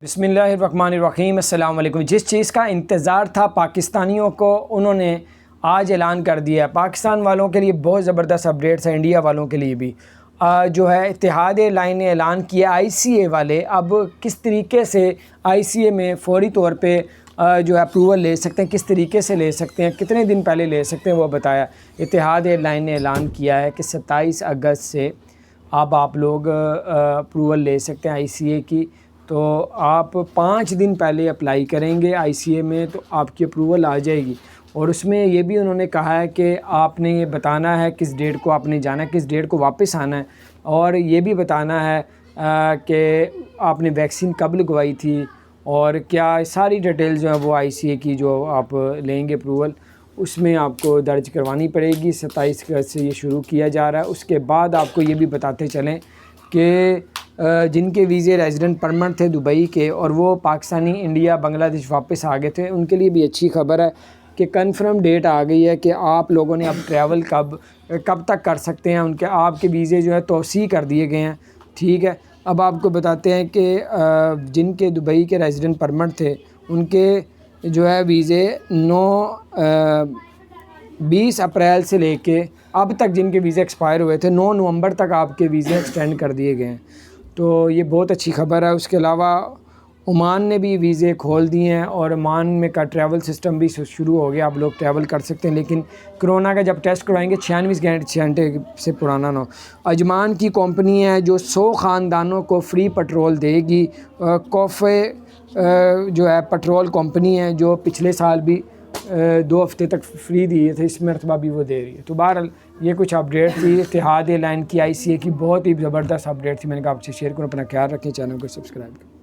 बिस्मिल्लाहिर्रहमानिर्रहीम। अस्सलाम वालेकुम। जिस चीज़ का इंतज़ार था पाकिस्तानियों को, उन्होंने आज ऐलान कर दिया है। पाकिस्तान वालों के लिए बहुत ज़बरदस्त अपडेट्स है, इंडिया वालों के लिए भी। जो है इत्तेहाद एयरलाइन ने ऐलान किया ICA वाले अब किस तरीके से ICA में फ़ौरी तौर पे जो है अप्रूवल ले सकते हैं, किस तरीके से ले सकते हैं, कितने दिन पहले ले सकते हैं, वो बताया। इत्तेहाद एयरलाइन ने ऐलान किया है कि 27 अगस्त से अब आप लोग अप्रूवल ले सकते हैं ICA की। तो आप 5 दिन पहले अप्लाई करेंगे ICA में तो आपकी अप्रूवल आ जाएगी। और उसमें ये भी उन्होंने कहा है कि आपने ये बताना है किस डेट को आपने जाना है, किस डेट को वापस आना है, और ये भी बताना है कि आपने वैक्सीन कब लगवाई थी, और क्या सारी डिटेल जो है वो ICA की जो आप लेंगे अप्रूवल उसमें आपको दर्ज करवानी पड़ेगी। 27 अगस्त से ये शुरू किया जा रहा है। उसके बाद आपको ये भी बताते चलें कि जिनके वीज़े रेजिडेंट परमानेंट थे दुबई के और वो पाकिस्तानी इंडिया बांग्लादेश वापस आ गए थे, उनके लिए भी अच्छी खबर है कि कंफर्म डेट आ गई है कि आप लोगों ने अब ट्रैवल कब तक कर सकते हैं। उनके आपके वीज़े जो है तौसीह कर दिए गए हैं। ठीक है, अब आपको बताते हैं कि जिनके दुबई के रेजिडेंट परमानेंट थे उनके जो है वीज़े 20 अप्रैल से लेके अब तक जिनके वीज़े एक्सपायर हुए थे 9 नवंबर तक आपके वीज़े एक्सटेंड कर दिए गए हैं। तो ये बहुत अच्छी खबर है। उसके अलावा ओमान ने भी वीज़े खोल दिए हैं और ओमान में का ट्रैवल सिस्टम भी शुरू हो गया। आप लोग ट्रैवल कर सकते हैं, लेकिन कोरोना का जब टेस्ट करवाएंगे 96 घंटे से पुराना ना हो। अजमान की कंपनी है जो 100 ख़ानदानों को फ्री पेट्रोल देगी। कोफे जो है पेट्रोल कंपनी है जो पिछले साल भी 2 हफ्ते तक फ्री दिए थे, इस मरतबा भी वो दे रही है। तो बहरहाल ये कुछ अपडेट थी इत्तेहाद एयरलाइन की ICA की, बहुत ही ज़बरदस्त अपडेट थी। मैंने कहा आपसे शेयर करूँ। अपना ख्याल रखें, चैनल को सब्सक्राइब करें।